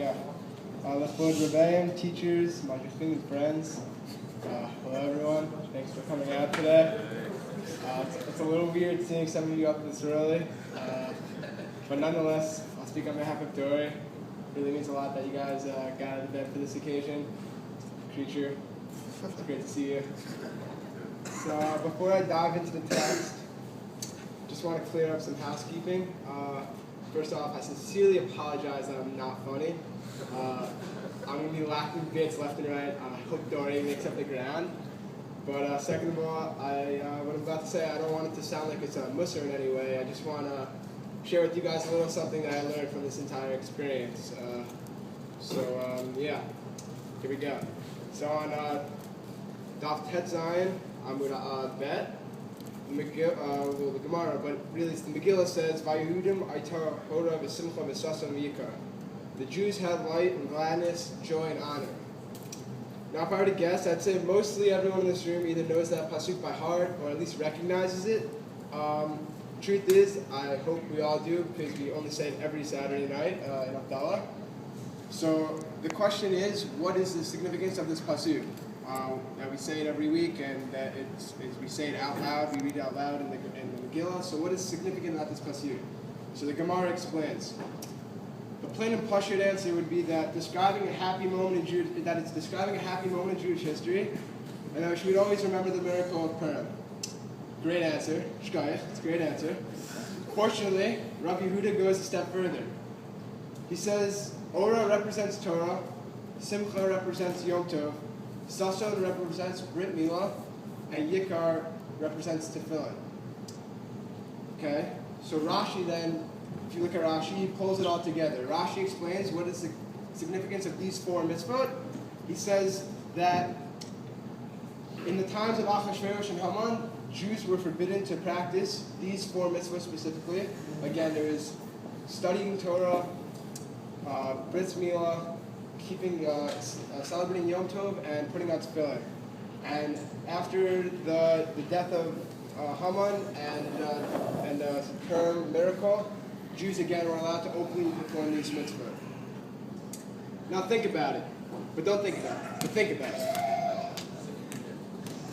Okay. Lefod Rebbeim, teachers, Madrichim, and friends. Hello, everyone. Thanks for coming out today. It's a little weird seeing some of you up this early, but nonetheless, I'll speak on behalf of Dory. It really means a lot that you guys got out of bed for this occasion. Creature, it's great to see you. So before I dive into the text, just want to clear up some housekeeping. First off, I sincerely apologize that I'm not funny. I'm going to be laughing bits left and right. I hope Dory makes up the ground. But second of all, what I'm about to say, I don't want it to sound like it's a musser in any way. I just want to share with you guys a little something that I learned from this entire experience. Yeah, here we go. So on Daf Tet Zion, I'm going to bet the Gemara, but really it's the Megila says, Vayehudim Aitar Hora V'Simcha V'Sasa V'Yikar. The Jews had light and gladness, joy and honor. Now if I were to guess, I'd say mostly everyone in this room either knows that pasuk by heart or at least recognizes it. Truth is, I hope we all do because we only say it every Saturday night in Abdallah. So the question is, what is the significance of this pasuk? That we say it every week, and that we say it out loud, we read it out loud in the Megillah. So what is significant about this pasuk? So the Gemara explains. The plain and pashut answer would be that it's describing a happy moment in Jewish history, and that we should always remember the miracle of Purim. Great answer, Shkayach, it's a great answer. Fortunately, Rabbi Yehuda goes a step further. He says, Ora represents Torah, Simcha represents Yom Tov, Sason represents Brit Milah, and Yikar represents Tefillin. Okay, so Rashi then, if you look at Rashi, he pulls it all together. Rashi explains what is the significance of these four mitzvot. He says that in the times of Ashreinu and Haman, Jews were forbidden to practice these four mitzvot specifically. Again, there is studying Torah, Brit Milah, celebrating Yom Tov, and putting on tefillin. And after the death of Haman and the Purim miracle, Jews again were allowed to openly perform these mitzvot. Now think about it, but don't think about it, but think about it.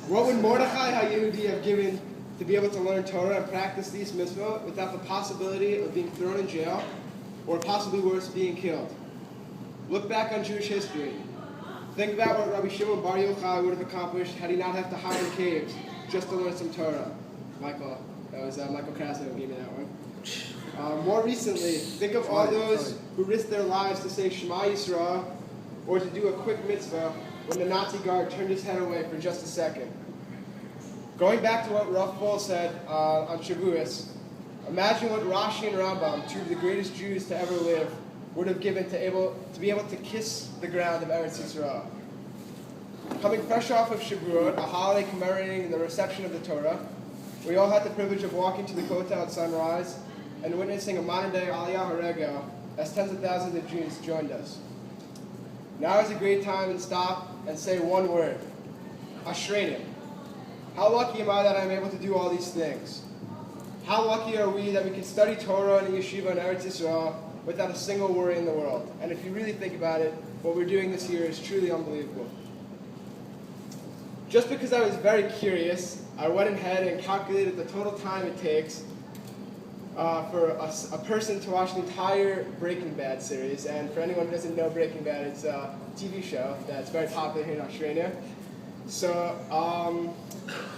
What would Mordechai HaYehudi have given to be able to learn Torah and practice these mitzvot without the possibility of being thrown in jail, or possibly worse, being killed? Look back on Jewish history. Think about what Rabbi Shimon Bar Yochai would have accomplished had he not have to hide in caves just to learn some Torah. Michael Crasso gave me that one. More recently, think of all those who risked their lives to say Shema Yisrael or to do a quick mitzvah when the Nazi guard turned his head away for just a second. Going back to what Rav Paul said on Shavuos, imagine what Rashi and Rambam, two of the greatest Jews to ever live, would have given to be able to kiss the ground of Eretz Yisrael. Coming fresh off of Shavuot, a holiday commemorating the reception of the Torah, we all had the privilege of walking to the Kotel at sunrise and witnessing a modern-day Aliyah HaRegel as tens of thousands of Jews joined us. Now is a great time to stop and say one word: Ashreinu. How lucky am I that I'm able to do all these things? How lucky are we that we can study Torah in Yeshivat in Eretz Yisrael without a single worry in the world? And if you really think about it, what we're doing this year is truly unbelievable. Just because I was very curious, I went ahead and calculated the total time it takes for a person to watch the entire Breaking Bad series. And for anyone who doesn't know Breaking Bad, it's a TV show that's very popular here in Ashreinu. So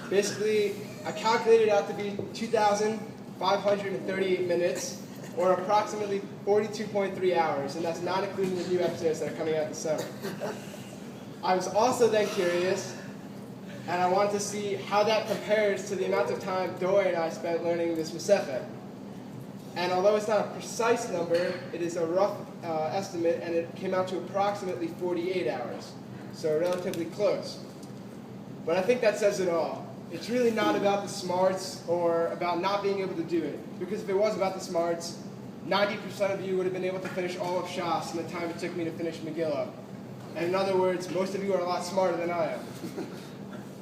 basically, I calculated it out to be 2,538 minutes, or approximately 42.3 hours, and that's not including the new episodes that are coming out this summer. I was also then curious, and I wanted to see how that compares to the amount of time Dory and I spent learning this Masechet. And although it's not a precise number, it is a rough estimate, and it came out to approximately 48 hours, so relatively close. But I think that says it all. It's really not about the smarts or about not being able to do it. Because if it was about the smarts, 90% of you would have been able to finish all of Shas in the time it took me to finish Megillah. And in other words, most of you are a lot smarter than I am.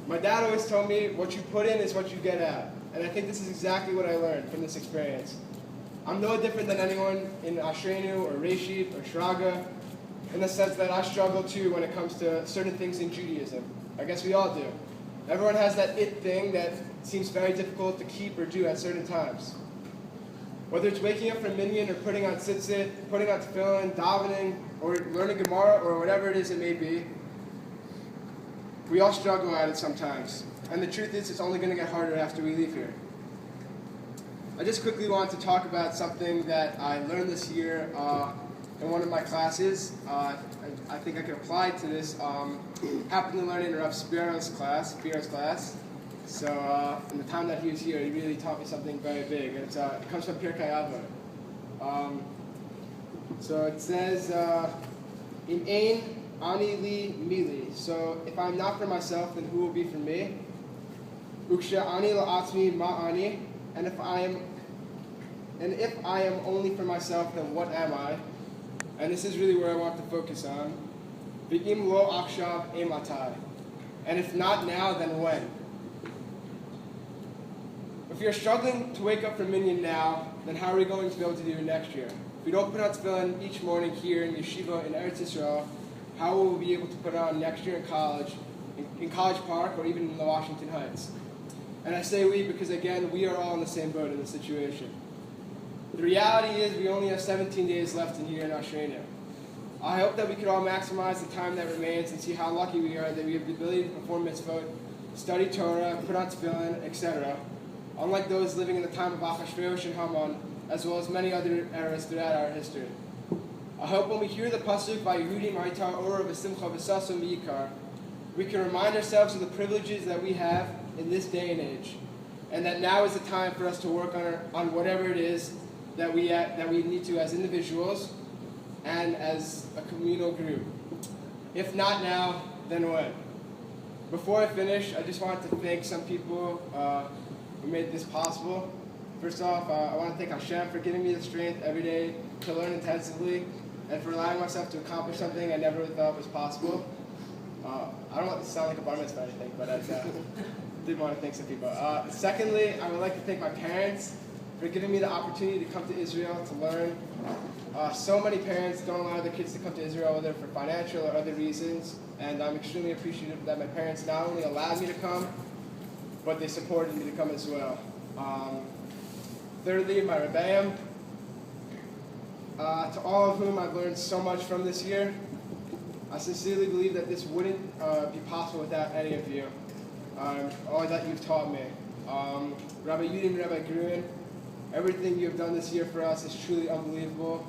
My dad always told me, what you put in is what you get out. And I think this is exactly what I learned from this experience. I'm no different than anyone in Ashreinu or Reshit or Shraga. in the sense that I struggle too when it comes to certain things in Judaism. I guess we all do. Everyone has that it thing that seems very difficult to keep or do at certain times. Whether it's waking up for minyan or putting on tzitzit, putting on tefillin, davening, or learning Gemara, or whatever it is it may be, we all struggle at it sometimes. And the truth is, it's only going to get harder after we leave here. I just quickly want to talk about something that I learned this year in one of my classes. I think I can apply to this. Happened to learn it in Rav Spiro's class. So in the time that he was here, he really taught me something very big. And it comes from Pirkei Avot. So it says, "In ein ani li mili." So if I'm not for myself, then who will be for me? Uksha ani la'atzmi ma ani. And if I am only for myself, then what am I? And this is really where I want to focus on. V'im lo akshav ematai. And if not now, then when? If you're struggling to wake up for minyan now, then how are we going to be able to do it next year? If we don't put on tefillin each morning here in Yeshivat in Eretz Yisrael, how will we be able to put it on next year in college, in College Park, or even in the Washington Heights? And I say we because, again, we are all in the same boat in this situation. The reality is we only have 17 days left in here in Ashreinu. I hope that we could all maximize the time that remains and see how lucky we are that we have the ability to perform mitzvot, study Torah, put on tefillin, etc., unlike those living in the time of Ashreinu and Haman, as well as many other eras throughout our history. I hope when we hear the pasuk Vayehudim Haitar Ora V'Simcha V'Saso Mi'ikar, we can remind ourselves of the privileges that we have in this day and age, and that now is the time for us to work on whatever it is that we need to as individuals and as a communal group. If not now, then when? Before I finish, I just wanted to thank some people who made this possible. First off, I want to thank Hashem for giving me the strength every day to learn intensively and for allowing myself to accomplish something I never thought was possible. I don't want this to sound like a bar mitzvah or anything, but I did want to thank some people. Secondly, I would like to thank my parents for giving me the opportunity to come to Israel to learn. So many parents don't allow their kids to come to Israel, whether for financial or other reasons, and I'm extremely appreciative that my parents not only allowed me to come, but they supported me to come as well. Thirdly, my Rebbeim, to all of whom I've learned so much from this year. I sincerely believe that this wouldn't be possible without any of you, all that you've taught me. Rabbi Yudin, Rabbi Gruen, everything you have done this year for us is truly unbelievable.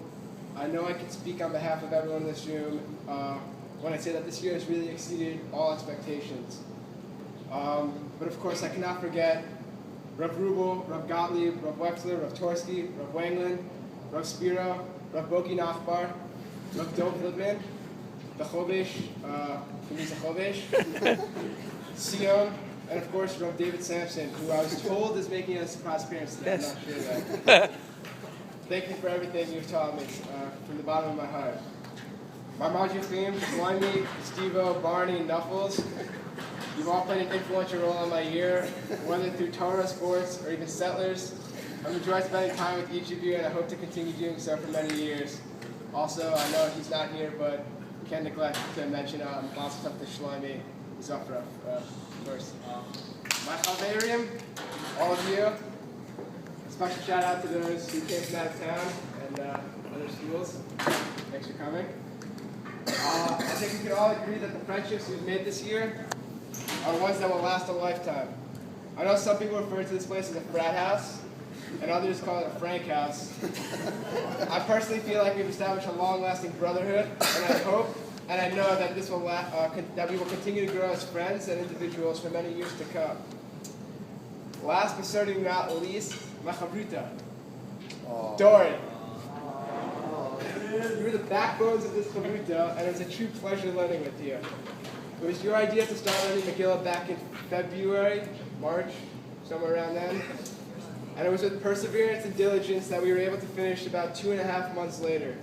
I know I can speak on behalf of everyone in this room when I say that this year has really exceeded all expectations. But of course, I cannot forget Rav Rubel, Rav Gottlieb, Rav Wexler, Rav Torsky, Rav Wanglin, Rav Spiro, Rav Boki Nachbar, Rav Dov Hildman, the Chovesh, who means the Chovesh, Siyum, and of course Rav David Sampson, who I was told is making a surprise appearance today. Yes. I'm not sure that. Thank you for everything you've taught me from the bottom of my heart. My Majuchim, Shlomi, Stevo, Barney, and Knuffles, you've all played an influential role in my year, whether through Torah, sports, or even Settlers. I've enjoyed spending time with each of you, and I hope to continue doing so for many years. Also, I know he's not here, but can't neglect to mention lots of stuff to Shlomi Zafra first. My Chaverim, all of you, a special shout out to those who came from out of town and other schools. Thanks for coming. I think we can all agree that the friendships we've made this year are ones that will last a lifetime. I know some people refer to this place as a frat house, and others call it a Frank house. I personally feel like we've established a long-lasting brotherhood, and I hope and I know that this will that we will continue to grow as friends and individuals for many years to come. Last but certainly not least, my chavruta, Dory. You were the backbones of this chavruta, and it was a true pleasure learning with you. It was your idea to start learning Megila back in February, March, somewhere around then. And it was with perseverance and diligence that we were able to finish about 2.5 months later.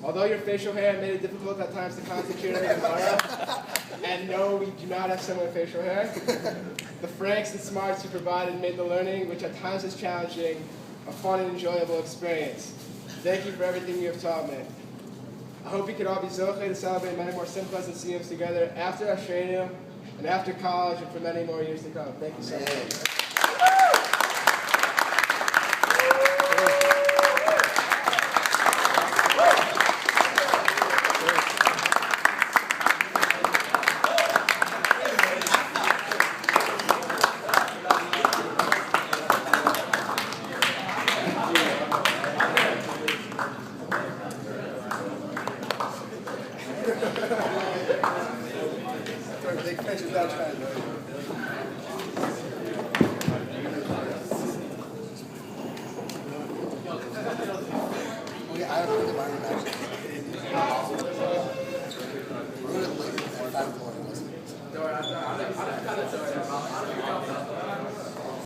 Although your facial hair made it difficult at times to concentrate on the Gemara, and no, we do not have similar facial hair, the franks and smarts you provided made the learning, which at times is challenging, a fun and enjoyable experience. Thank you for everything you have taught me. hope you could all be zocheh to celebrate many more simchas and siyums together after Ashreinu and after college and for many more years to come. Thank you so much. I don't know the